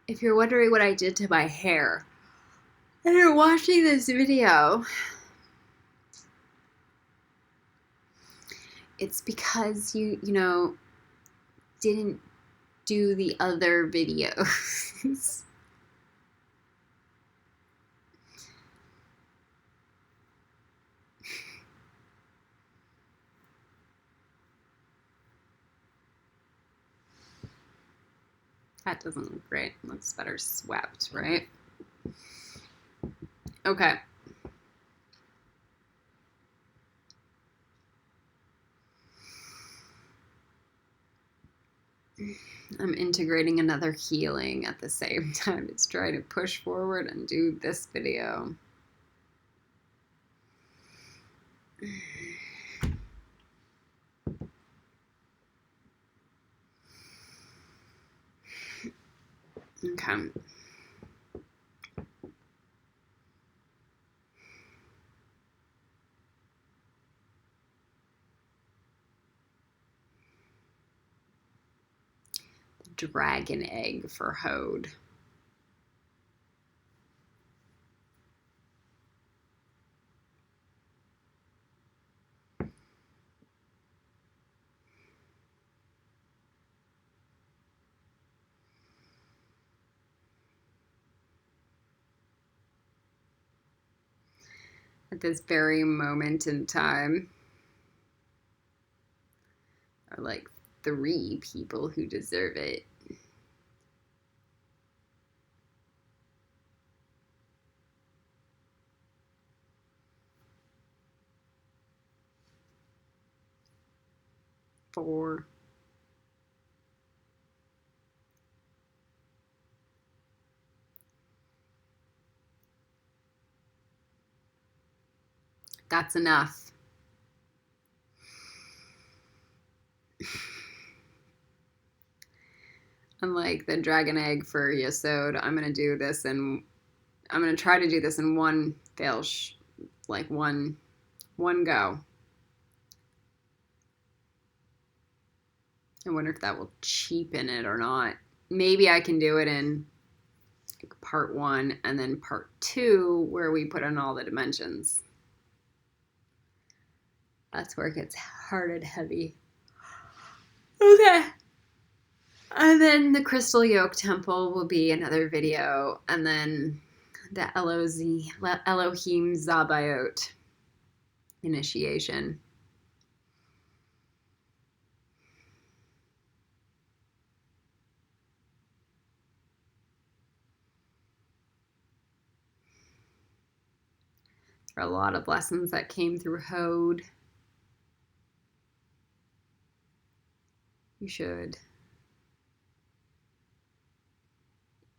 If you're wondering what I did to my hair and you're watching this video, it's because you didn't do the other videos. That doesn't look great. Looks better swept, right? Okay. I'm integrating another healing at the same time. It's trying to push forward and do this video. Okay. Dragon egg for Hode. At this very moment in time, are like 3 people who deserve it. Four. That's enough. Unlike the dragon egg for Yesod, I'm gonna do this and I'm gonna try to do this in one one go. I wonder if that will cheapen it or not. Maybe I can do it in part 1 and then part 2 where we put in all the dimensions. That's where it gets hard and heavy. Okay. And then the Crystal Yoke Temple will be another video. And then the Elohim Zabayot initiation. There are a lot of lessons that came through Hode. You should.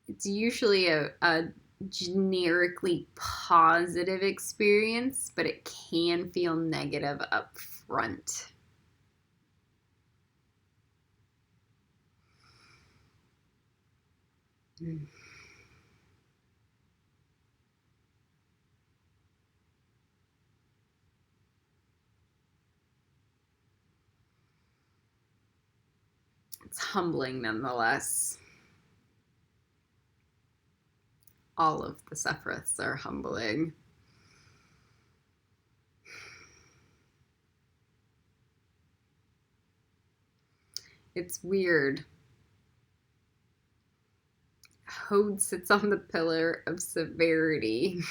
It's usually a generically positive experience, but it can feel negative up front. It's humbling nonetheless. All of the Sephiroths are humbling. It's weird. Hode sits on the pillar of severity.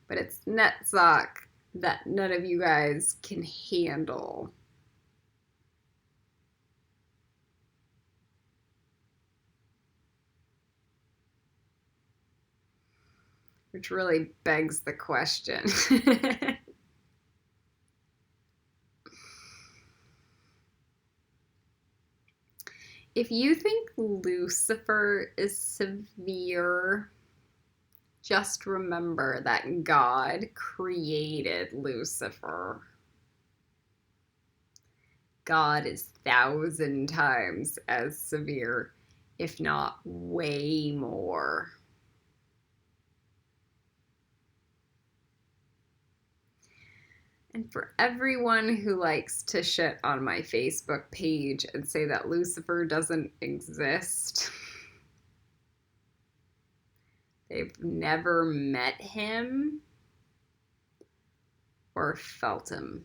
But it's nutsock that none of you guys can handle. Which really begs the question. If you think Lucifer is severe, just remember that God created Lucifer. God is 1,000 times as severe, if not way more. And for everyone who likes to shit on my Facebook page and say that Lucifer doesn't exist, they've never met him or felt him.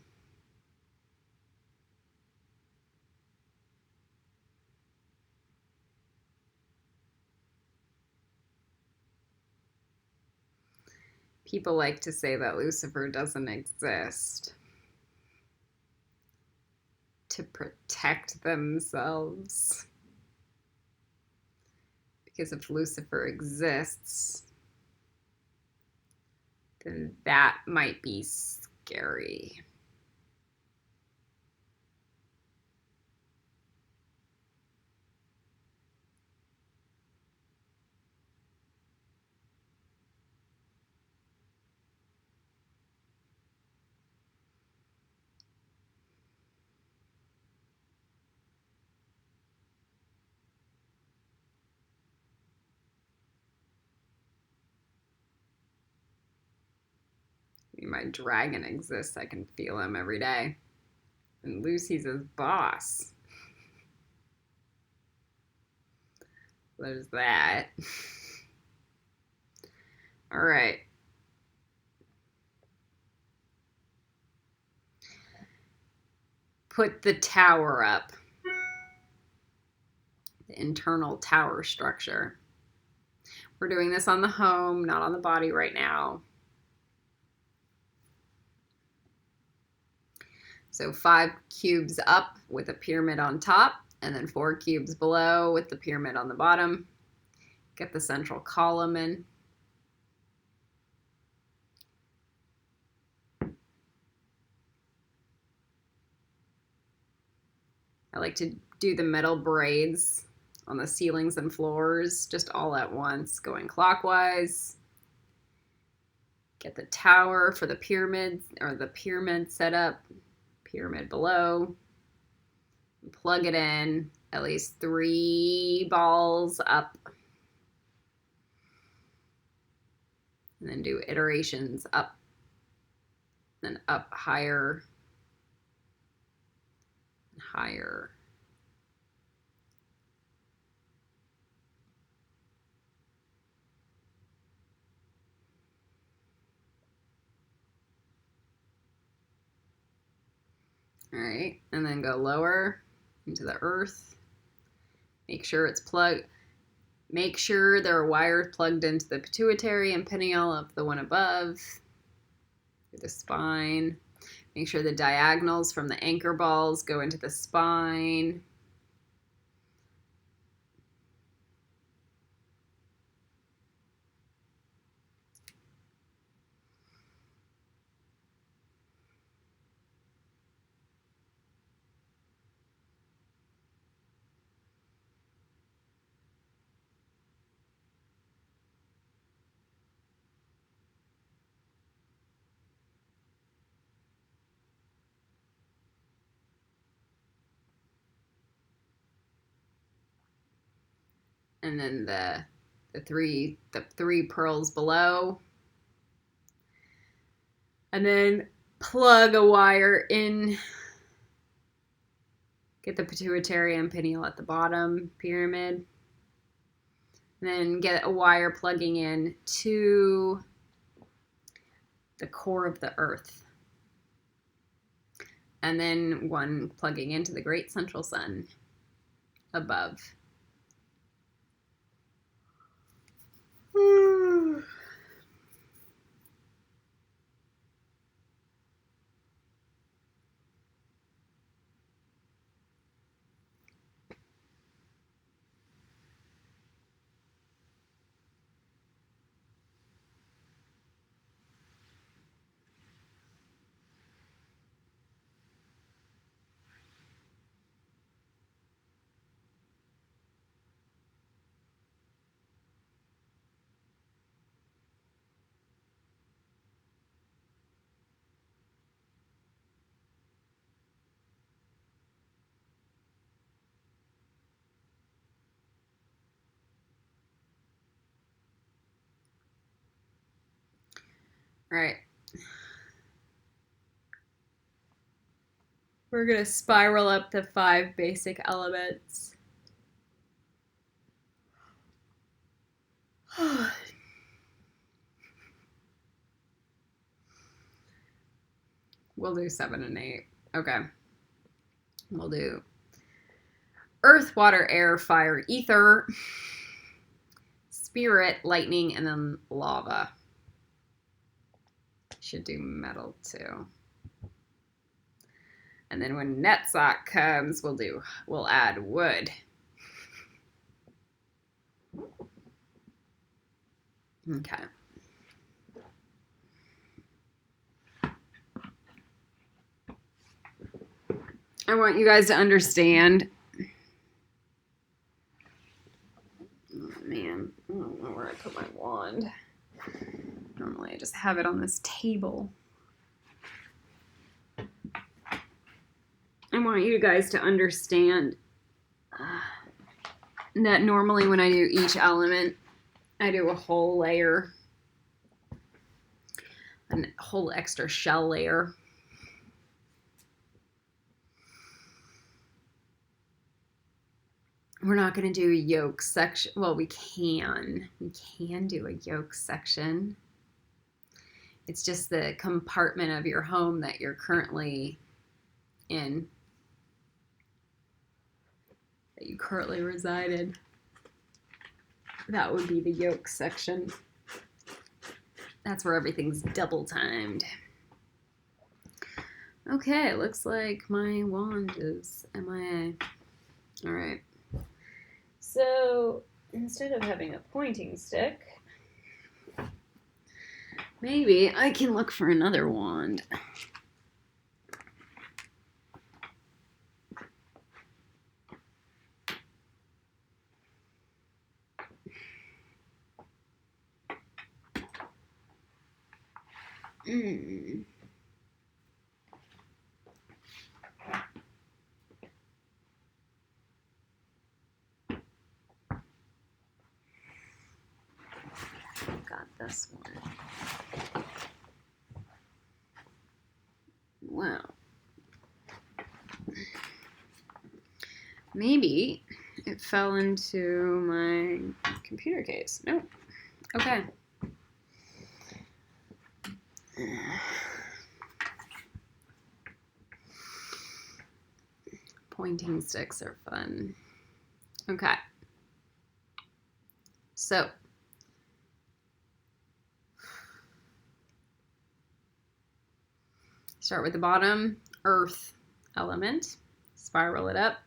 People like to say that Lucifer doesn't exist to protect themselves. Because if Lucifer exists, then that might be scary. My dragon exists. I can feel him every day. And Lucy's his boss. There's that. All right. Put the tower up. The internal tower structure. We're doing this on the home, not on the body right now. So 5 cubes up with a pyramid on top, and then 4 cubes below with the pyramid on the bottom. Get the central column in. I like to do the metal braids on the ceilings and floors just all at once, going clockwise. Get the tower for the pyramid, or the pyramid setup, pyramid below. Plug it in, at least 3 balls up. And then do iterations up, then up higher, and higher. All right, and then go lower into the earth. Make sure it's plugged. Make sure there are wires plugged into the pituitary and pineal of the one above, through the spine. Make sure the diagonals from the anchor balls go into the spine. And then the three pearls below. And then plug a wire in. Get the pituitary and pineal at the bottom pyramid. And then get a wire plugging in to the core of the earth. And then one plugging into the great central sun above. All right. We're going to spiral up the 5 basic elements. We'll do 7 and 8. Okay. We'll do earth, water, air, fire, ether, spirit, lightning, and then lava. Should do metal too. And then when Netzach comes, we'll add wood. Okay. I want you guys to understand. Oh man, I don't know where I put my wand. Normally I just have it on this table. I want you guys to understand that normally when I do each element, I do a whole layer, a whole extra shell layer. We're not going to do a yoke section. Well, we can. We can do a yoke section. It's just the compartment of your home that you're currently in, that you currently reside in. That would be the yoke section. That's where everything's double timed. Okay, it looks like my wand is MIA. All right. So instead of having a pointing stick, maybe I can look for another wand. Got this one. Wow. Maybe it fell into my computer case. No. Okay. Pointing sticks are fun. Okay. So start with the bottom earth element, spiral it up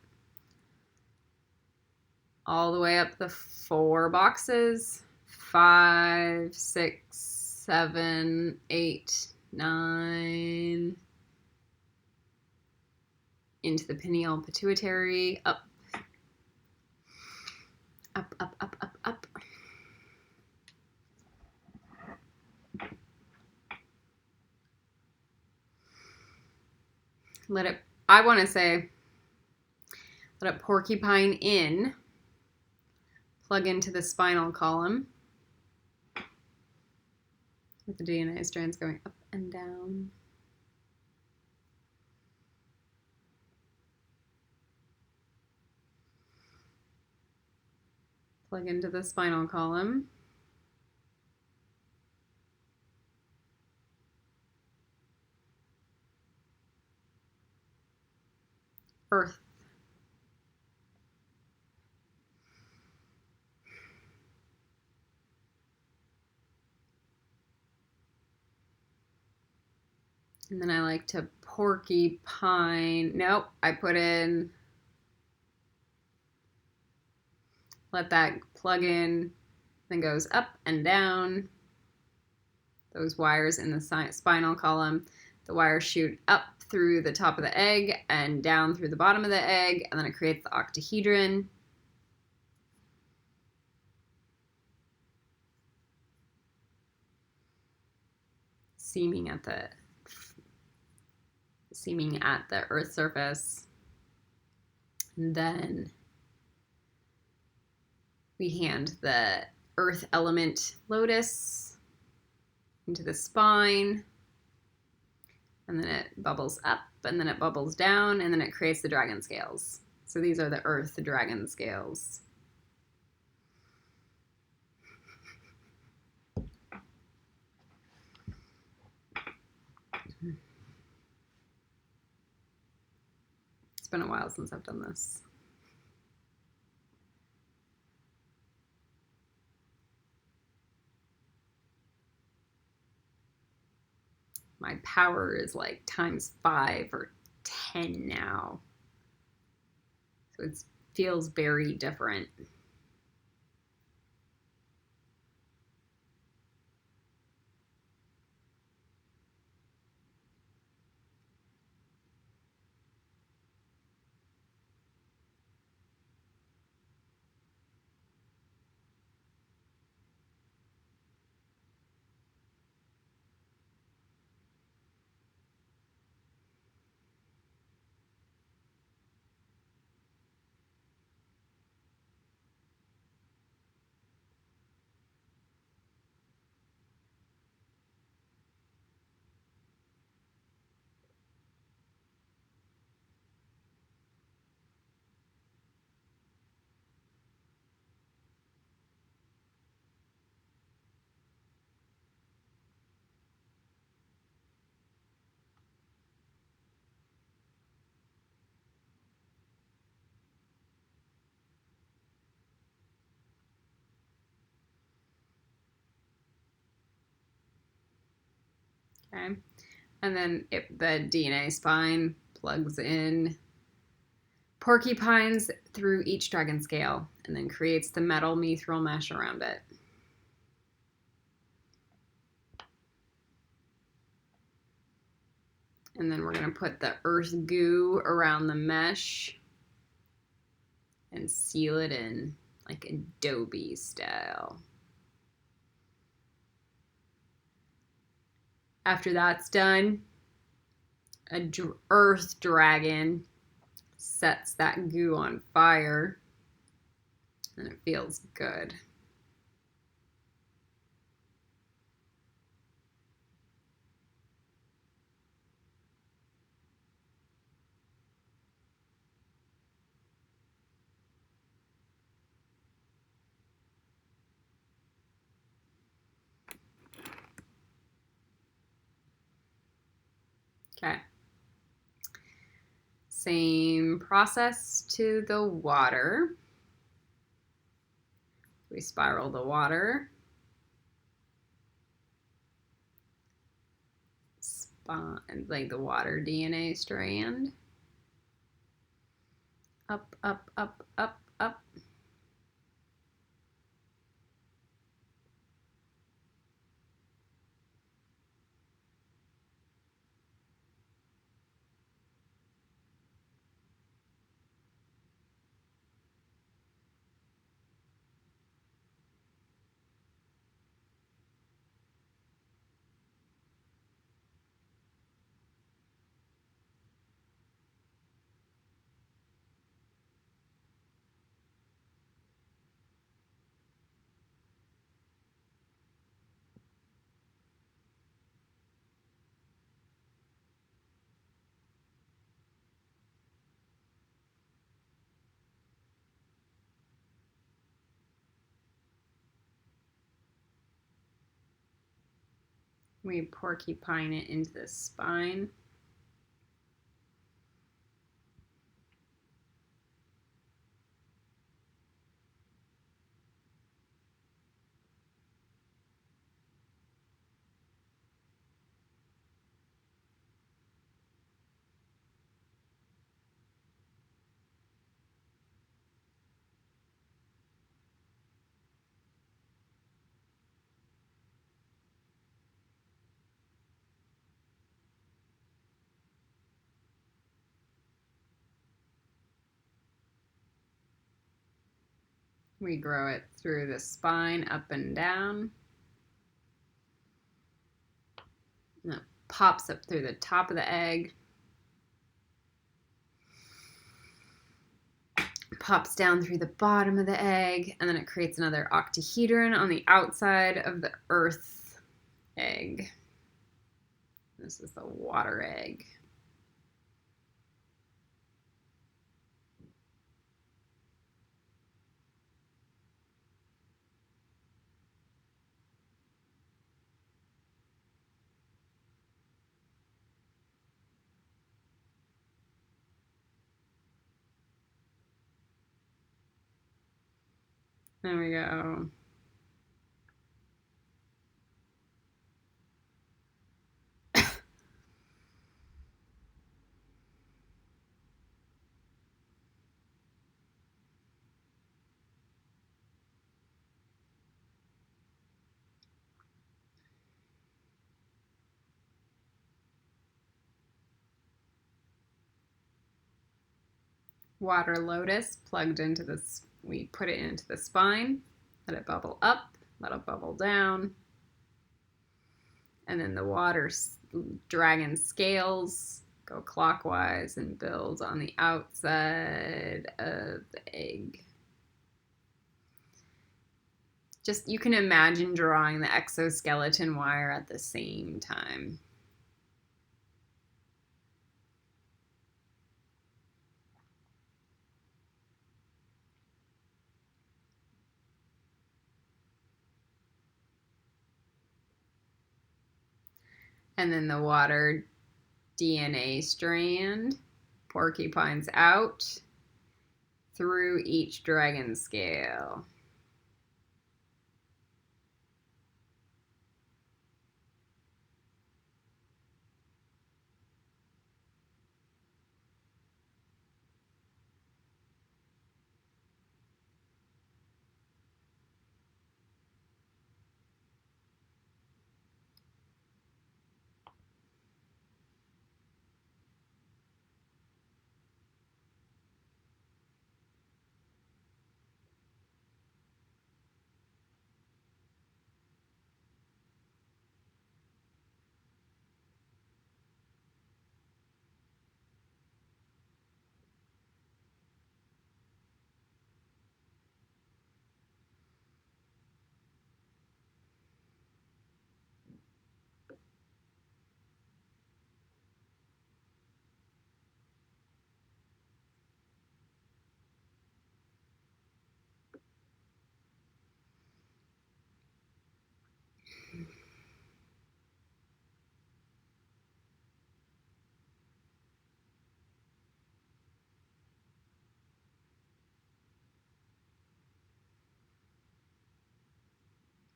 all the way up the 4 boxes, 5, 6, 7, 8, 9, into the pineal pituitary, up, up, up, up, up, up. Let it, I want to say, let it porcupine in, plug into the spinal column, with the DNA strands going up and down. Plug into the spinal column. Earth. And then I like to porcupine. Nope, I put in, let that plug in, then goes up and down. Those wires in the spinal column. The wires shoot up through the top of the egg and down through the bottom of the egg, and then it creates the octahedron. Seaming at the earth surface. And then we hand the earth element lotus into the spine, and then it bubbles up, and then it bubbles down, and then it creates the dragon scales. So these are the earth dragon scales. It's been a while since I've done this. My power is like times 5 or 10 now. So it feels very different. Okay. And then the DNA spine plugs in porcupines through each dragon scale and then creates the metal mithril mesh around it. And then we're going to put the earth goo around the mesh and seal it in like Adobe style. After that's done, an earth dragon sets that goo on fire and it feels good. Okay. Same process to the water. We spiral the water. Like the water DNA strand. Up, up, up, up, up. We porcupine it into the spine. We grow it through the spine, up and down. And it pops up through the top of the egg. Pops down through the bottom of the egg, and then it creates another octahedron on the outside of the earth egg. This is the water egg. There we go. Water lotus plugged into this. We put it into the spine, let it bubble up, let it bubble down. And then the water dragon scales go clockwise and build on the outside of the egg. Just, you can imagine drawing the exoskeleton wire at the same time. And then the water DNA strand porcupines out through each dragon scale.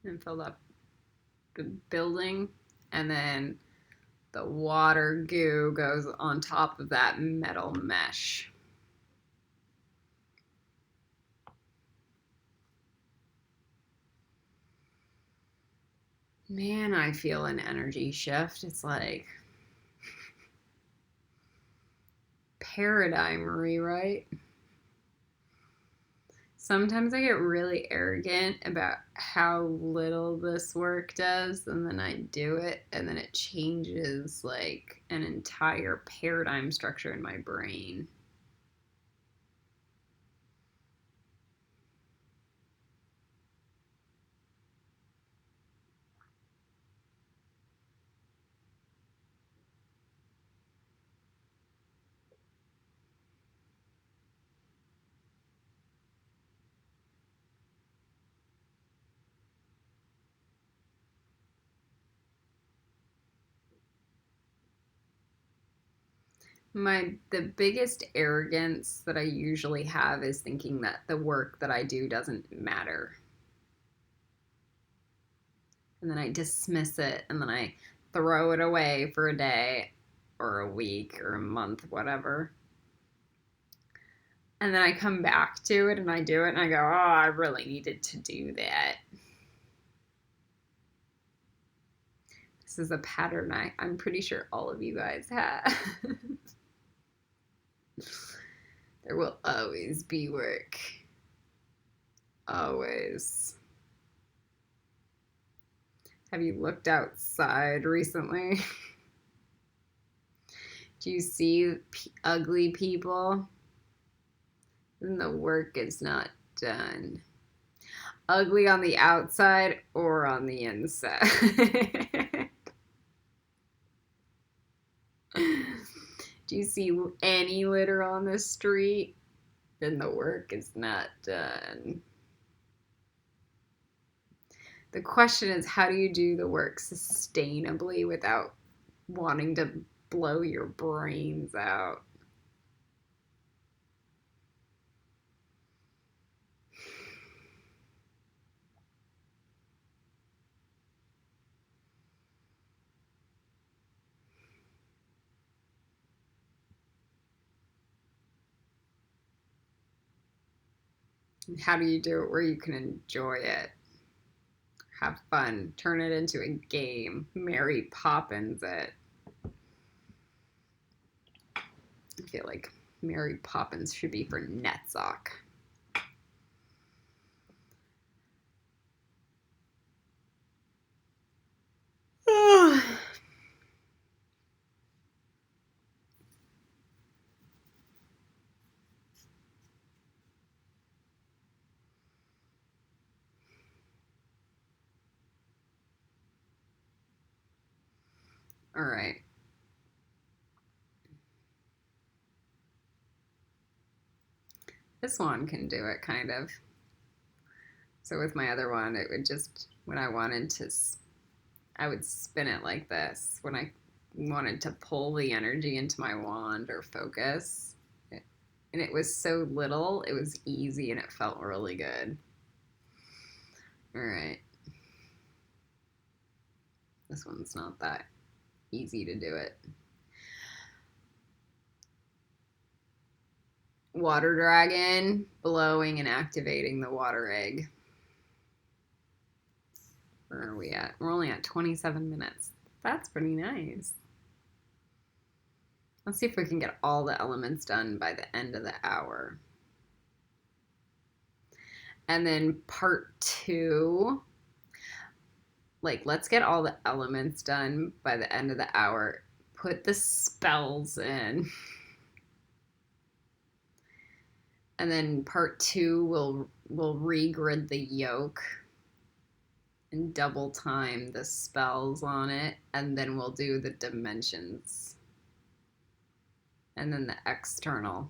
And fill up the building, and then the water goo goes on top of that metal mesh. Man, I feel an energy shift. It's like paradigm rewrite. Sometimes I get really arrogant about how little this work does, and then I do it, and then it changes like an entire paradigm structure in my brain. The biggest arrogance that I usually have is thinking that the work that I do doesn't matter. And then I dismiss it, and then I throw it away for a day or a week or a month, whatever. And then I come back to it and I do it and I go, oh, I really needed to do that. This is a pattern I'm pretty sure all of you guys have. There will always be work. Always. Have you looked outside recently? Do you see ugly people? Then the work is not done. Ugly on the outside or on the inside. Do you see any litter on the street? Then the work is not done. The question is, how do you do the work sustainably without wanting to blow your brains out? And how do you do it where you can enjoy it? Have fun. Turn it into a game. Mary Poppins it. I feel like Mary Poppins should be for Netzach. All right. This one can do it, kind of. So with my other one, it would just, when I wanted to, I would spin it like this. When I wanted to pull the energy into my wand or focus. And it was so little, it was easy and it felt really good. All right. This one's not that easy to do it. Water dragon, blowing and activating the water egg. Where are we at? We're only at 27 minutes. That's pretty nice. Let's see if we can get all the elements done by the end of the hour. And then part 2, like, let's get all the elements done by the end of the hour. Put the spells in. And then part 2, we'll regrid the yoke and double time the spells on it. And then we'll do the dimensions. And then the external.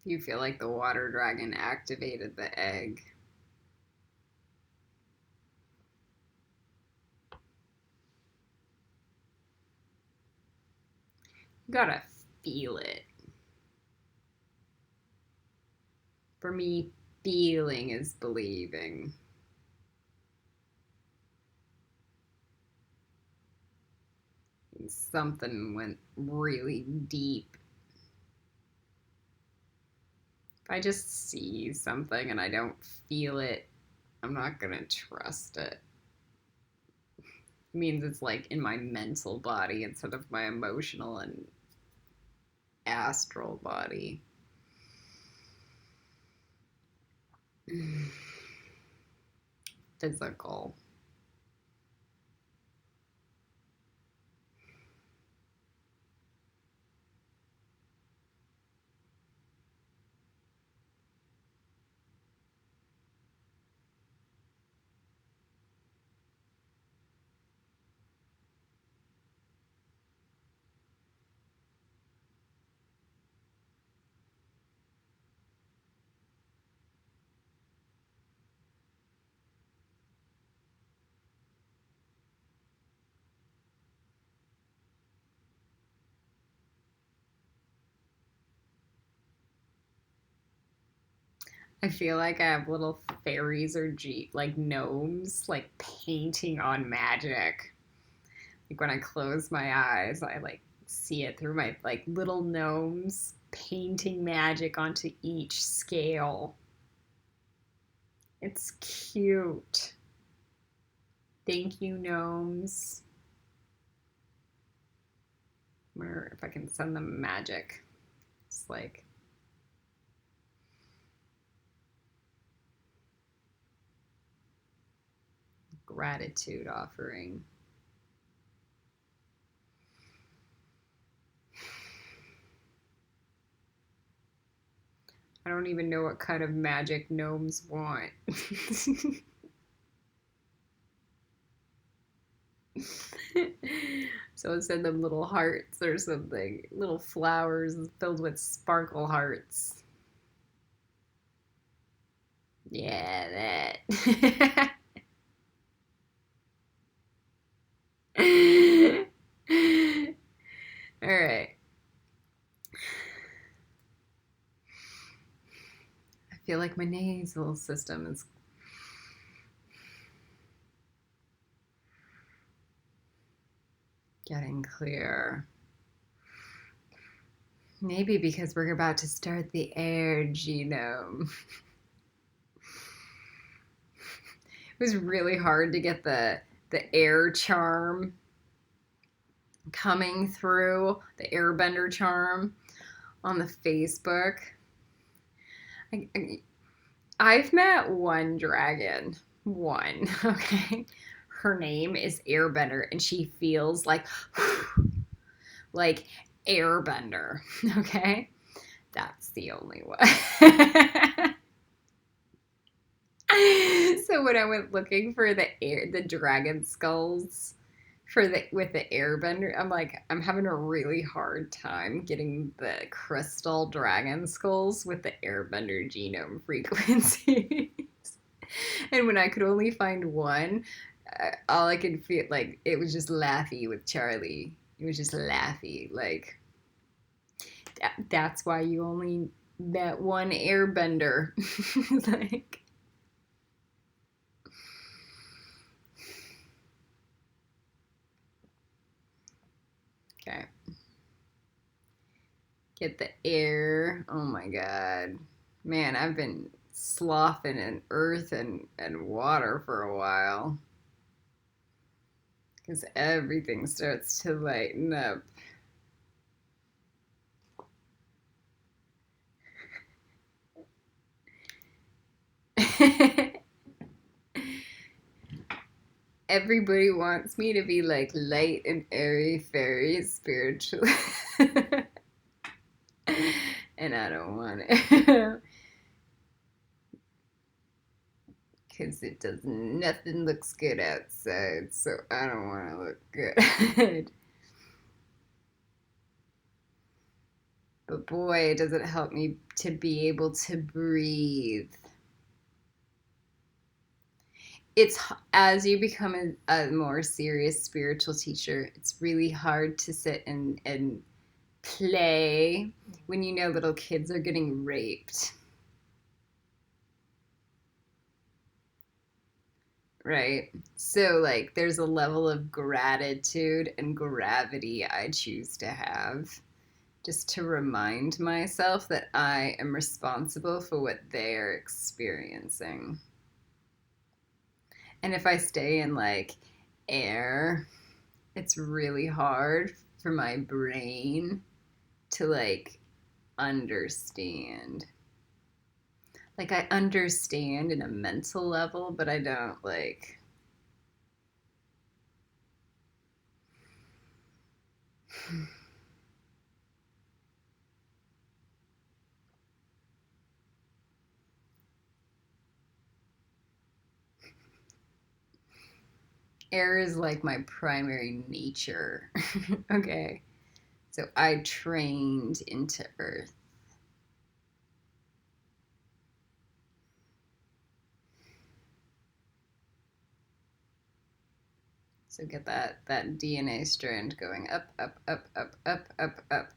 You feel like the water dragon activated the egg. You gotta feel it. For me, feeling is believing. Something went really deep. If I just see something and I don't feel it, I'm not gonna trust it. It means it's like in my mental body instead of my emotional and astral body. Physical. I feel like I have little fairies or like gnomes, like painting on magic. Like when I close my eyes, I like see it through my like little gnomes painting magic onto each scale. It's cute. Thank you, gnomes. I wonder if I can send them magic. It's like gratitude offering. I don't even know what kind of magic gnomes want. So send them little hearts or something. Little flowers filled with sparkle hearts. Yeah, that. All right. I feel like my nasal system is getting clear. Maybe because we're about to start the air genome. It was really hard to get the air charm coming through, the airbender charm on the Facebook. I've met one dragon. One, okay? Her name is Airbender, and she feels like airbender, okay? That's the only one. So when I went looking for the dragon skulls with the airbender, I'm like, I'm having a really hard time getting the crystal dragon skulls with the airbender genome frequencies. And when I could only find one, all I could feel like it was just laughy with Charlie. It was just laughy. Like that's why you only met one airbender. Like. Okay. Get the air. Oh my God. Man, I've been sloughing in earth and water for a while. Because everything starts to lighten up. Everybody wants me to be like light and airy, fairy, spiritual. And I don't want it. Because nothing looks good outside, so I don't want to look good. But boy, does it help me to be able to breathe. It's as you become a more serious spiritual teacher, it's really hard to sit and play when you know little kids are getting raped. Right? So, like, there's a level of gratitude and gravity I choose to have just to remind myself that I am responsible for what they're experiencing. And if I stay in like air, it's really hard for my brain to like understand. Like I understand in a mental level, but I don't like. Air is like my primary nature. Okay. So I trained into earth. So get that DNA strand going up, up, up, up, up, up, up.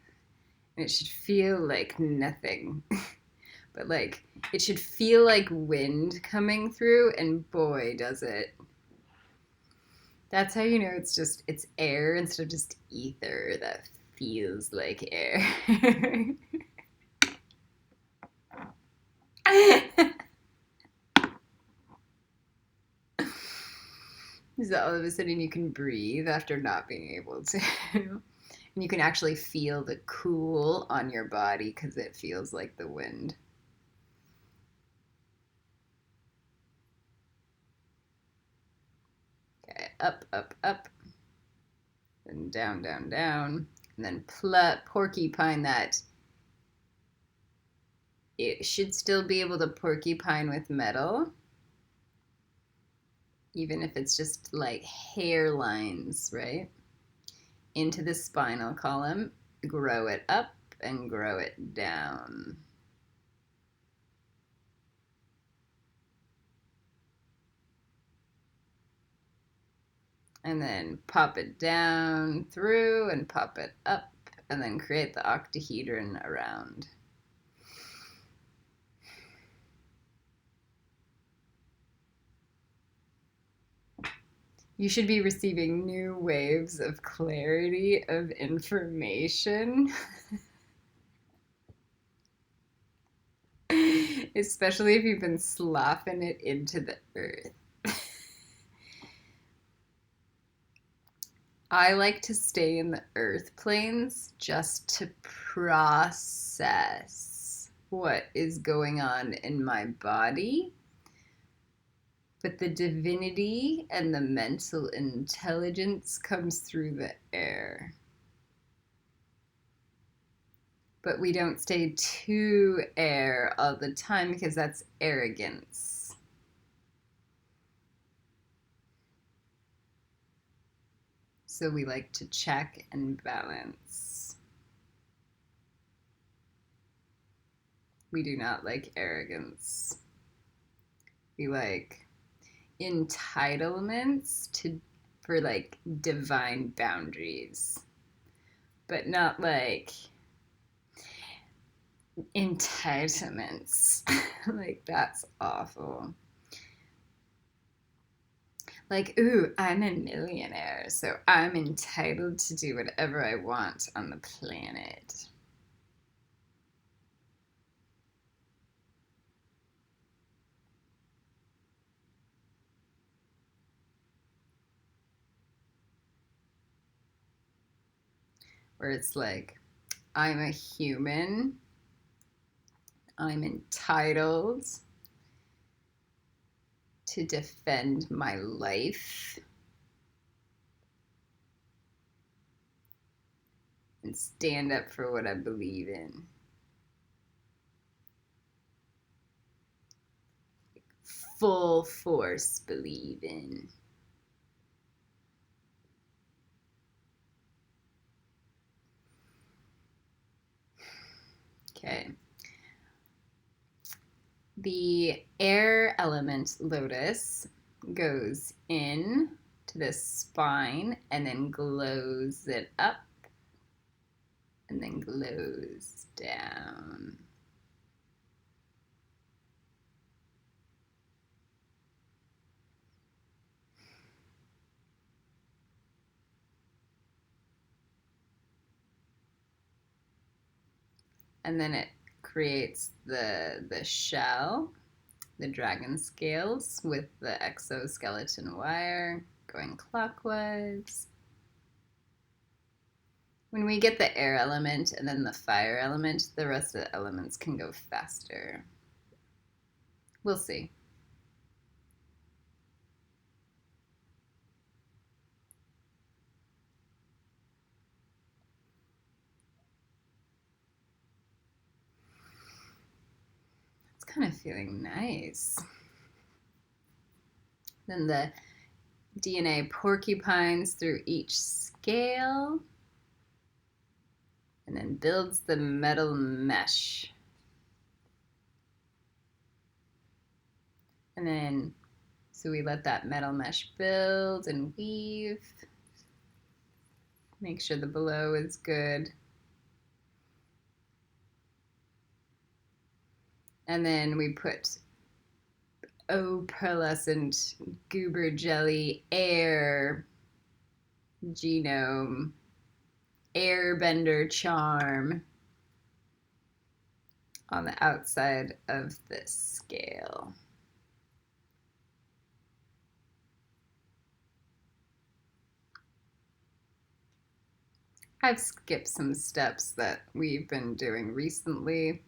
And it should feel like nothing. But like it should feel like wind coming through, and boy does it. That's how you know it's air instead of just ether that feels like air. So all of a sudden you can breathe after not being able to. And you can actually feel the cool on your body because it feels like the wind. up, up, up, and down, down, down, and then porcupine that. It should still be able to porcupine with metal, even if it's just like hairlines, right? Into the spinal column, grow it up and grow it down. And then pop it down through and pop it up, and then create the octahedron around. You should be receiving new waves of clarity of information. Especially if you've been sloughing it into the earth. I like to stay in the earth planes just to process what is going on in my body. But the divinity and the mental intelligence comes through the air. But we don't stay to air all the time because that's arrogance. So we like to check and balance. We do not like arrogance. We like entitlements for like divine boundaries, but not like entitlements. Like, that's awful. Like, ooh, I'm a millionaire, so I'm entitled to do whatever I want on the planet. Where it's like, I'm a human, I'm entitled to defend my life and stand up for what I believe in. Full force believe in. Okay. The air element lotus goes in to the spine and then glows it up and then glows down. And then it creates the shell, the dragon scales with the exoskeleton wire going clockwise. When we get the air element and then the fire element, the rest of the elements can go faster. We'll see. It's kind of feeling nice. Then the DNA porcupines through each scale and then builds the metal mesh. And then, so we let that metal mesh build and weave. Make sure the below is good. And then we put pearlescent goober jelly air genome airbender charm on the outside of this scale. I've skipped some steps that we've been doing recently.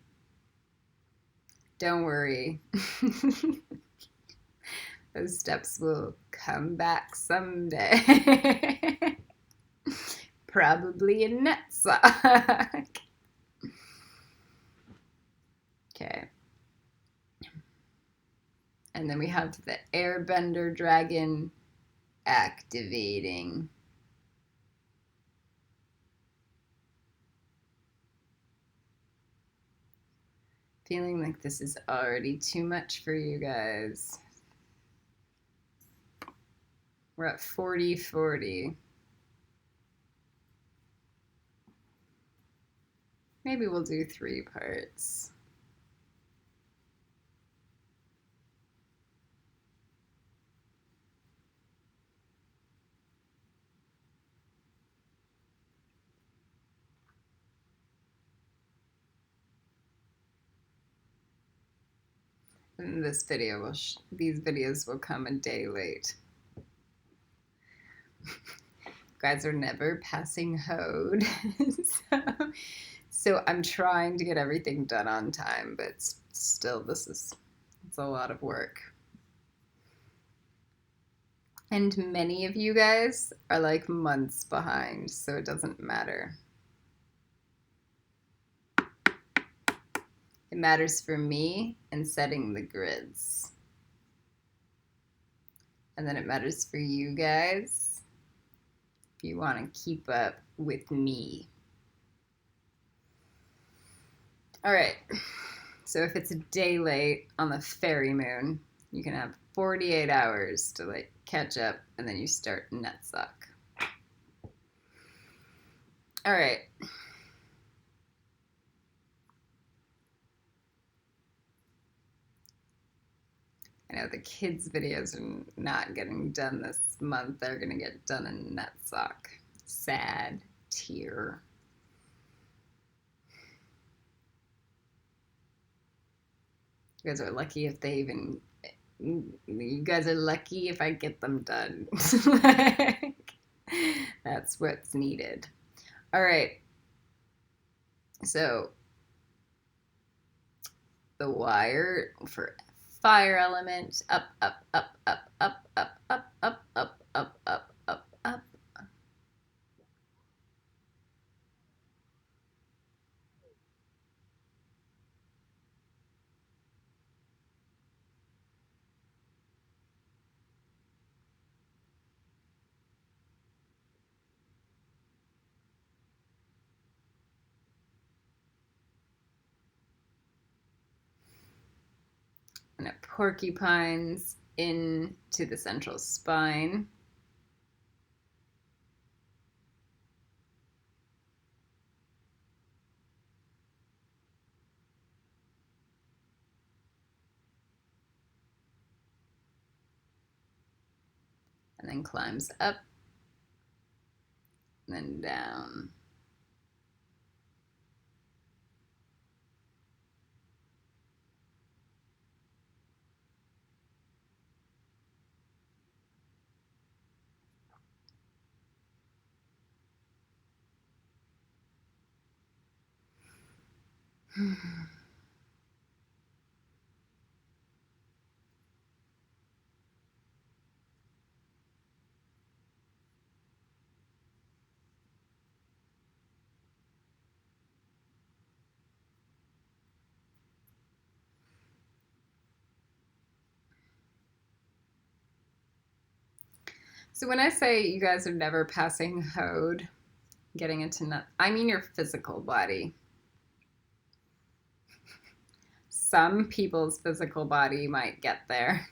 Don't worry. Those steps will come back someday. Probably a nutsock. Okay. And then we have the Airbender Dragon activating. Feeling like this is already too much for you guys. We're at 40-40. Maybe we'll do 3 parts. And this video will, these videos will come a day late. Guys are never passing Hode. So I'm trying to get everything done on time, but still it's a lot of work. And many of you guys are like months behind, so it doesn't matter. It matters for me in setting the grids. And then it matters for you guys if you want to keep up with me. All right, so if it's a day late on the fairy moon, you can have 48 hours to like catch up, and then you start nutsock. All right. I know the kids' videos are not getting done this month. They're going to get done in nutsock. Sad tear. You guys are lucky if they even... You guys are lucky if I get them done. Like, that's what's needed. All right. So, the wire for fire element, up, up, up, up, up, up, up, up, up, up, up, up, up. And it porcupines into the central spine. And then climbs up and then down. So when I say you guys are never passing Hode, getting into nut, I mean your physical body. Some people's physical body might get there.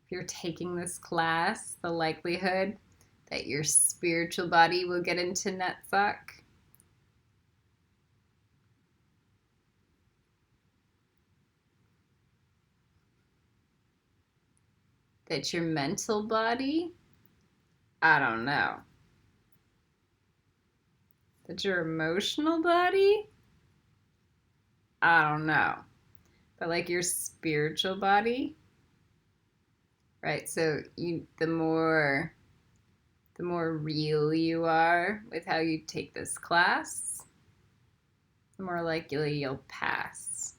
If you're taking this class, the likelihood that your spiritual body will get into nutsock. That your mental body, I don't know. That your emotional body, I don't know. But like your spiritual body, right? So the more real you are with how you take this class, the more likely you'll pass.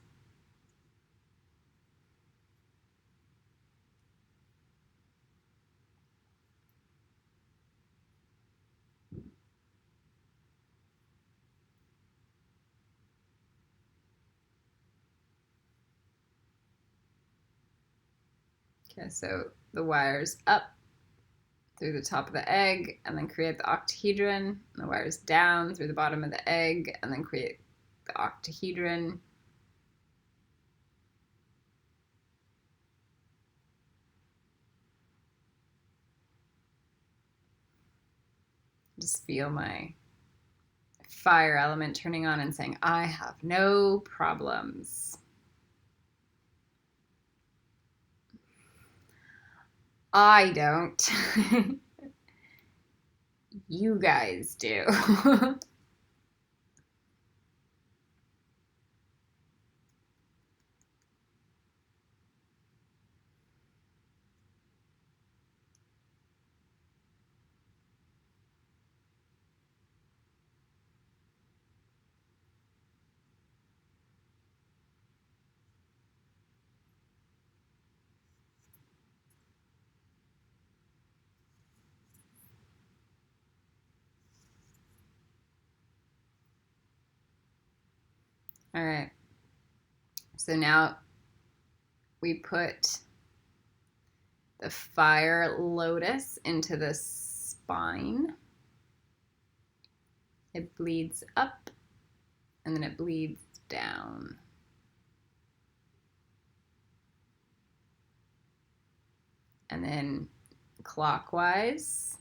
Okay, so the wires up through the top of the egg and then create the octahedron. And the wires down through the bottom of the egg and then create the octahedron. Just feel my fire element turning on and saying, I have no problems. I don't. You guys do. All right. So now we put the fire lotus into the spine. It bleeds up and then it bleeds down. And then clockwise,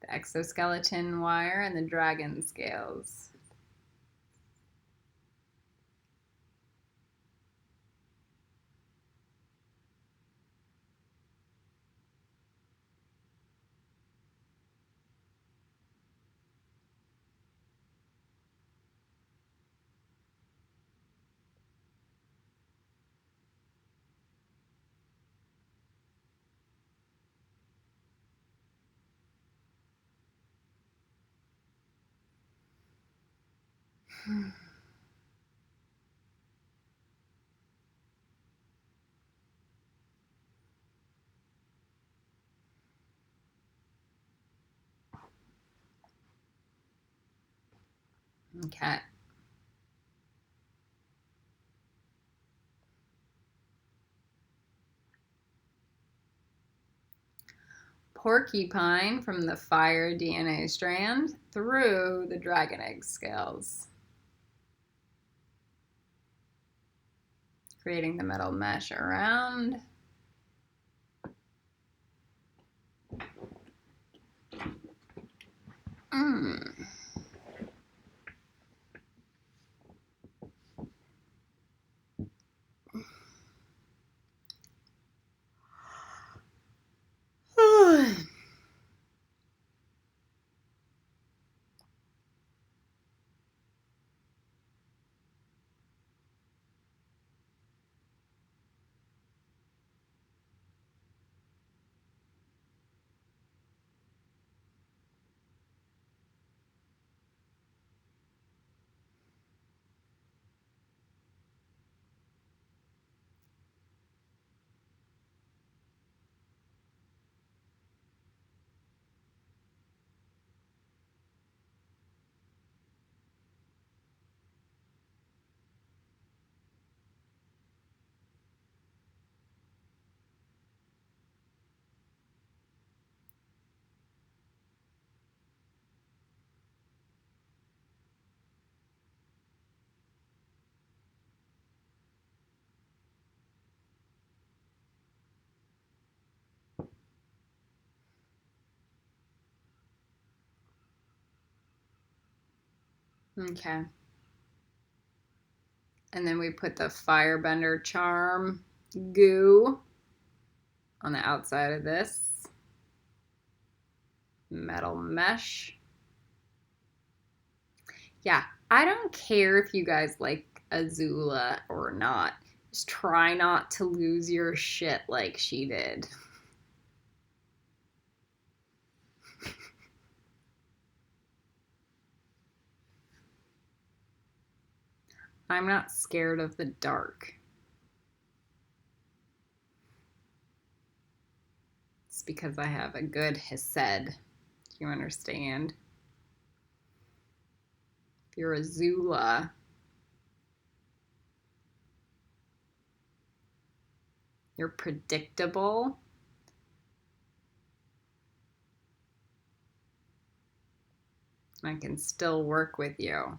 the exoskeleton wire and the dragon scales. Okay. Porcupine from the fire DNA strand through the dragon egg scales, creating the metal mesh around. Okay. And then we put the firebender charm goo on the outside of this metal mesh. Yeah, I don't care if you guys like Azula or not. Just try not to lose your shit like she did. I'm not scared of the dark. It's because I have a good Hesed. Do you understand? If you're Azula, You're predictable. I can still work with you.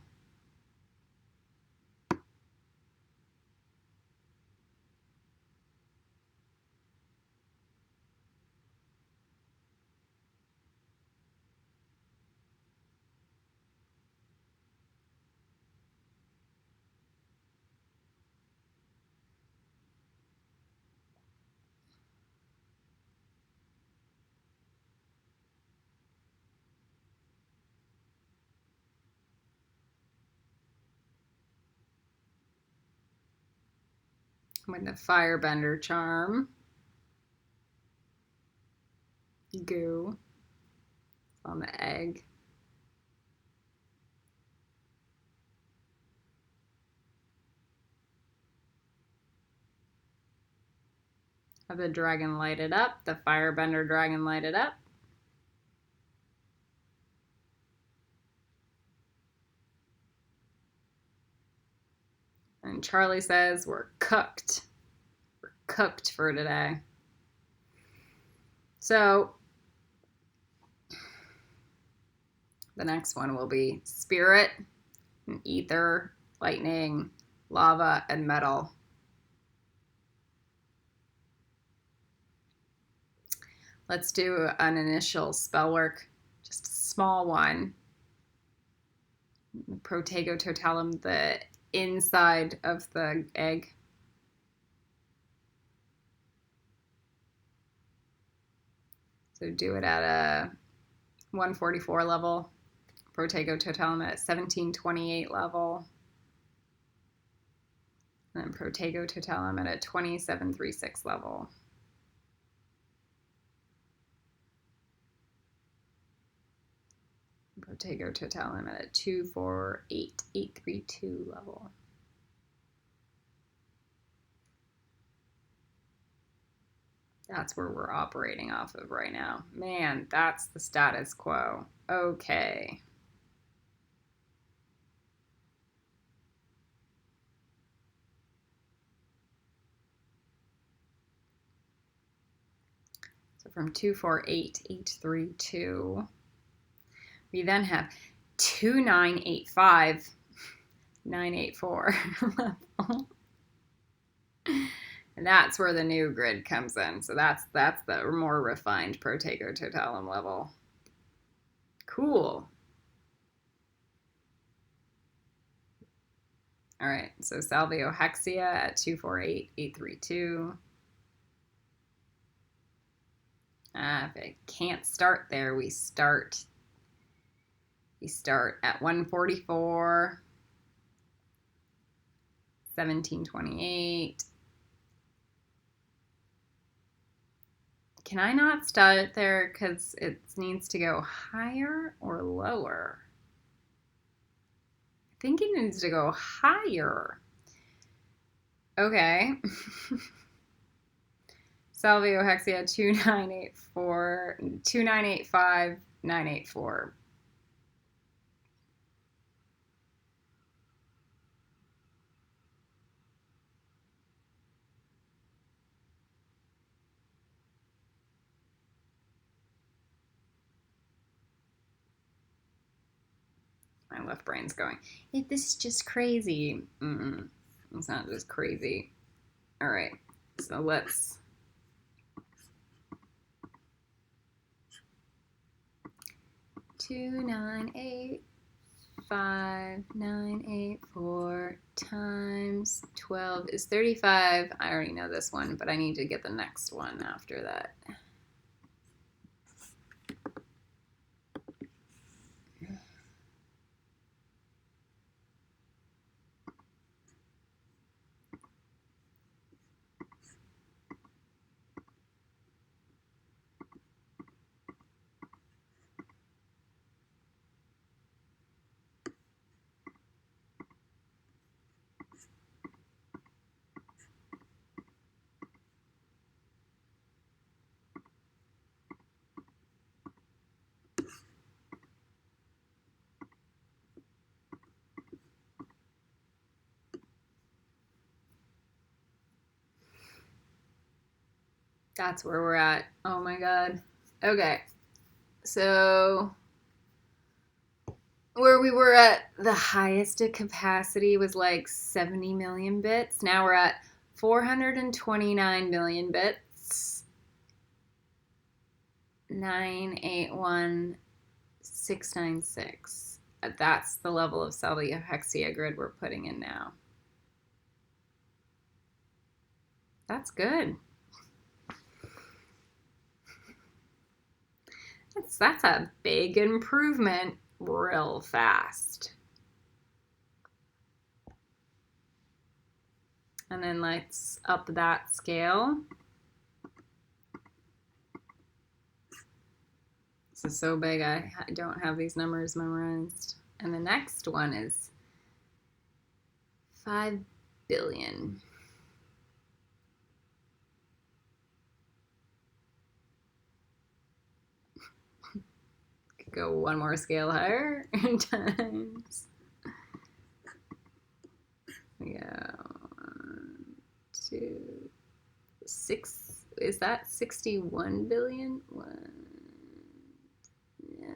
With the firebender charm. Goo on the egg. Have the dragon lighted up, the firebender dragon lighted up. And Charlie says, we're cooked. We're cooked for today. So the next one will be spirit, and ether, lightning, lava, and metal. Let's do an initial spell work, just a small one. Protego totalum, the inside of the egg. So do it at a 144 level. Protego totalum at 1728 level. And then Protego totalum at a 2736 level. Protego totalum at a 248832 level. That's where we're operating off of right now. Man, that's the status quo. Okay. So from 248832, we then have 2985 984 level. And that's where the new grid comes in. So that's the more refined Protego totalum level. Cool. All right, so Salvio Hexia at 248832. If it can't start there, we start at 144, 1728. Can I not start there because it needs to go higher or lower? I think it needs to go higher. Okay. Salvio Hexia 2984, 2985, 984. My left brain's going, hey, this is just crazy. It's not just crazy. All right, so let's. Two, 9, 8, 5, 9, 8, 4 times 12 is 35. I already know this one, but I need to get the next one after that. That's where we're at. Oh my god. Okay. So where we were at the highest capacity was like 70 million bits. Now we're at 429 million bits. 981696. That's the level of Salvia-Hexia grid we're putting in now. That's good. That's a big improvement real fast. And then let's up that scale. This is so big, I don't have these numbers memorized. And the next one is 5 billion. Could go one more scale higher times. Yeah, 1, 2, 6. Is that 61 billion?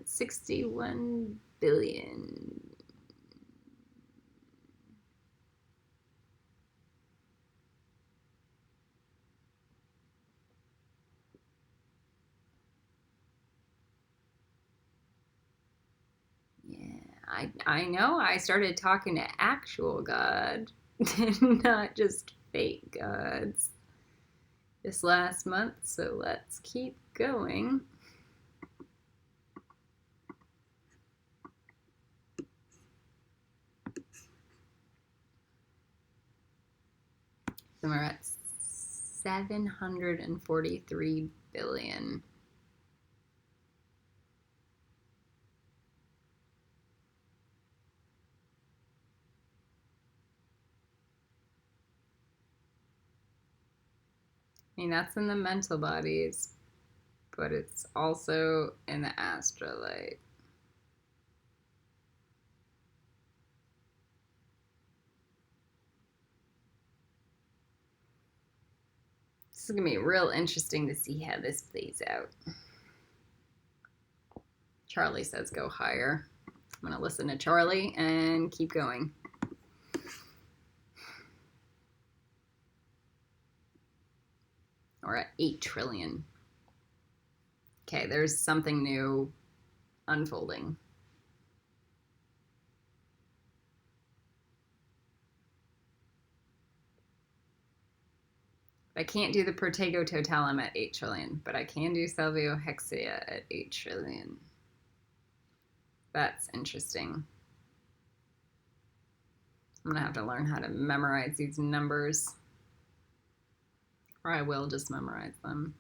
61 billion. Yeah, I know I started talking to actual God, not just fake gods, this last month, so let's keep going. So we're at 743 billion. I mean, that's in the mental bodies, but it's also in the astrolight. This is going to be real interesting to see how this plays out. Charlie says go higher. I'm going to listen to Charlie and keep going. We're at 8 trillion. Okay, there's something new unfolding. I can't do the Protego Totalum at 8 trillion, but I can do Salvio-Hexia at 8 trillion. That's interesting. I'm going to have to learn how to memorize these numbers. Or I will just memorize them.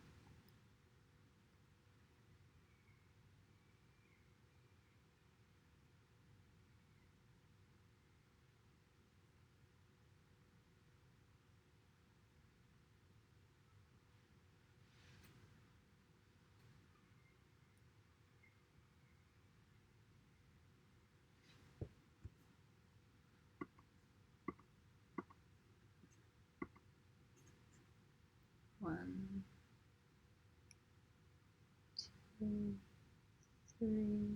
One, two, 3.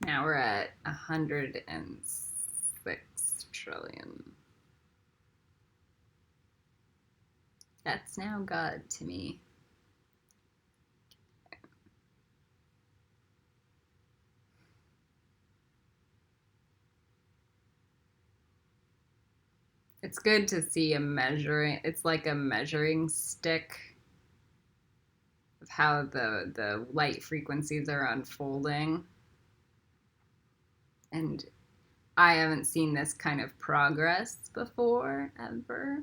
Now we're at 106 trillion. That's now God to me. It's good to see a measuring, it's like a measuring stick of how the light frequencies are unfolding. And I haven't seen this kind of progress before, ever.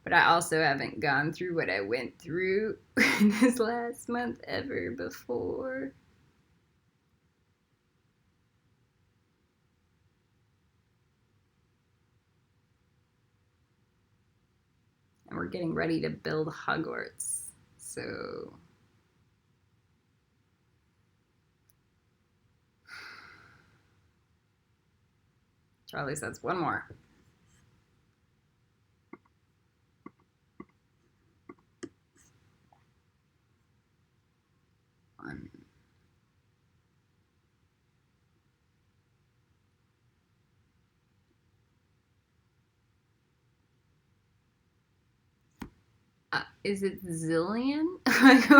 But I also haven't gone through what I went through this last month ever before. And we're getting ready to build Hogwarts. So Charlie says one more. one. Is it zillion? Like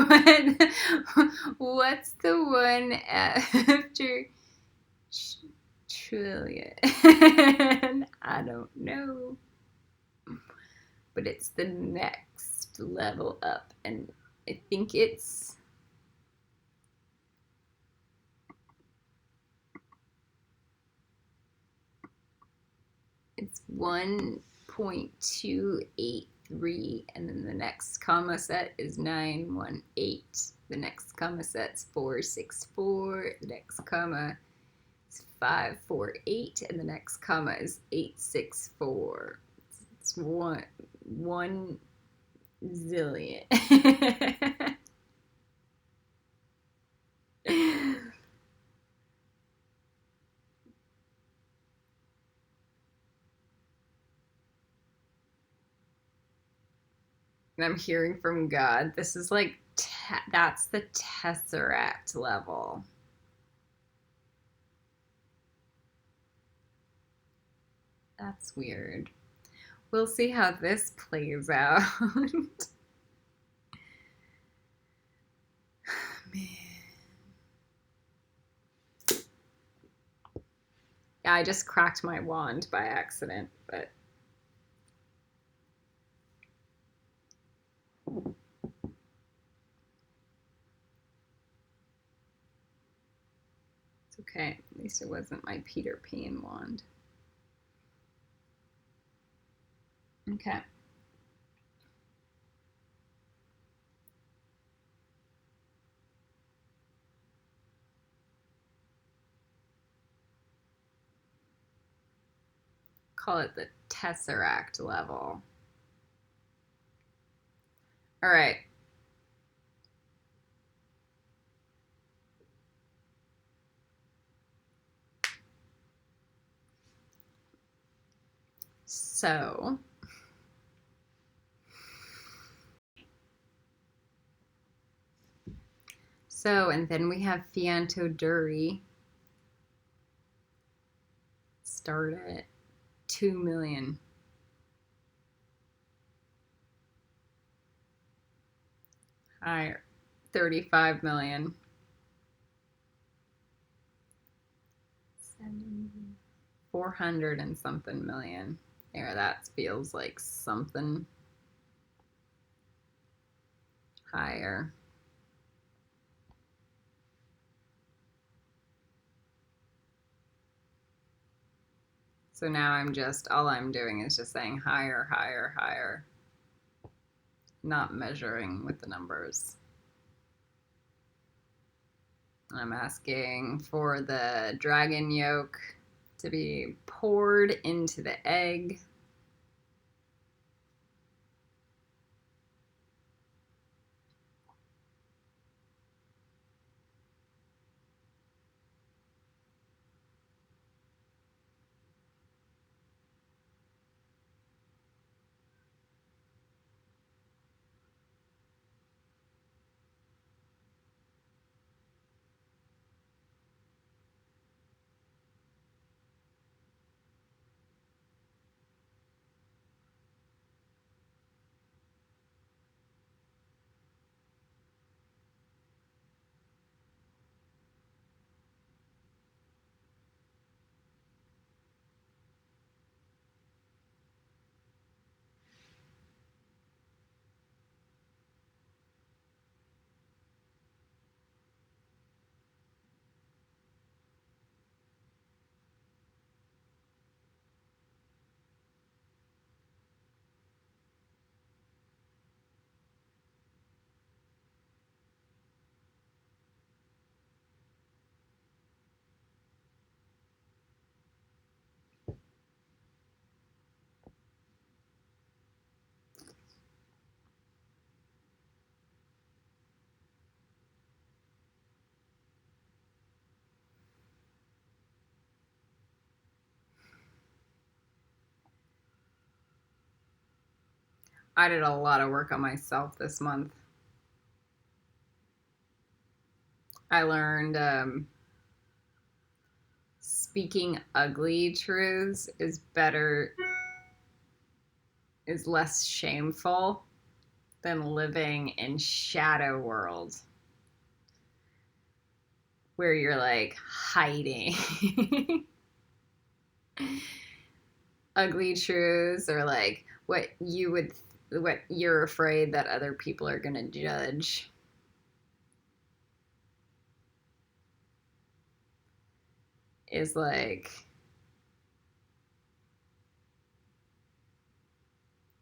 what's the one after trillion? I don't know. But it's the next level up, and I think it's 1.283, and then the next comma set is 918. The next comma set's 464. The next comma is 548, and the next comma is 864. It's one zillion. And I'm hearing from God. This is like, that's the Tesseract level. That's weird. We'll see how this plays out. Man. Yeah, I just cracked my wand by accident, but it's okay. At least it wasn't my Peter Pan wand. Okay. Call it the Tesseract level. All right. So, and then we have Fianto Duri. Start at 2 million. Higher, 35 million. 400 and something million. There, that feels like something higher. So now all I'm doing is just saying higher, higher, higher. Not measuring with the numbers. I'm asking for the dragon yolk to be poured into the egg. I did a lot of work on myself this month. I learned speaking ugly truths is less shameful than living in shadow world where you're like hiding ugly truths, or like what you're afraid that other people are going to judge. Is like,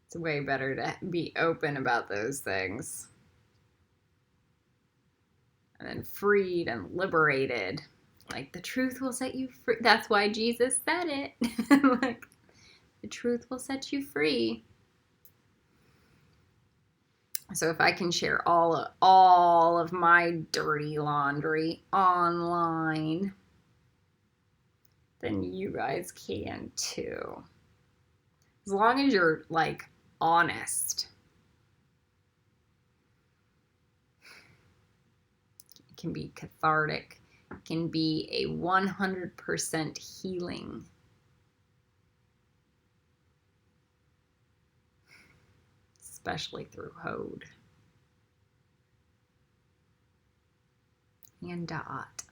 it's way better to be open about those things. And then freed and liberated. Like, the truth will set you free. That's why Jesus said it. Like, the truth will set you free. So if I can share all of my dirty laundry online, then you guys can too. As long as you're like honest. It can be cathartic. It can be a 100% healing. Especially through Hode. And Dot.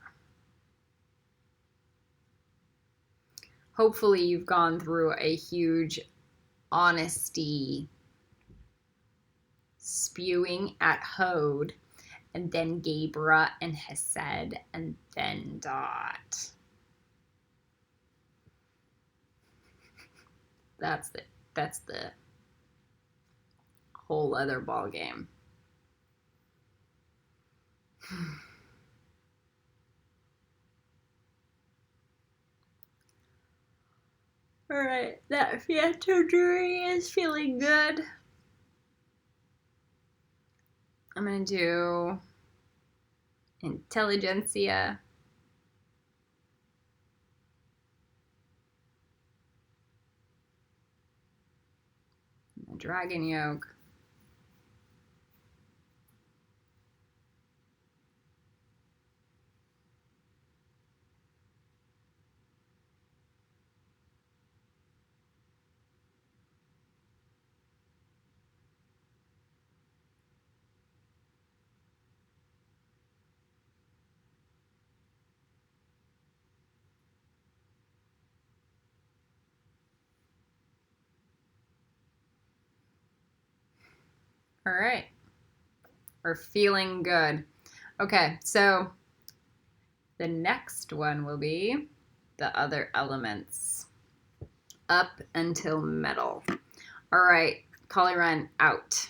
Hopefully you've gone through a huge honesty spewing at Hode, and then Gabra and Hesed, and then Dot. That's the whole other ball game. All right, that Fiat jury is feeling good. I'm gonna do Intelligentsia. The Dragon Yoke. All right. We're feeling good. Okay, so the next one will be the other elements. Up until metal. All right, Kali Run out.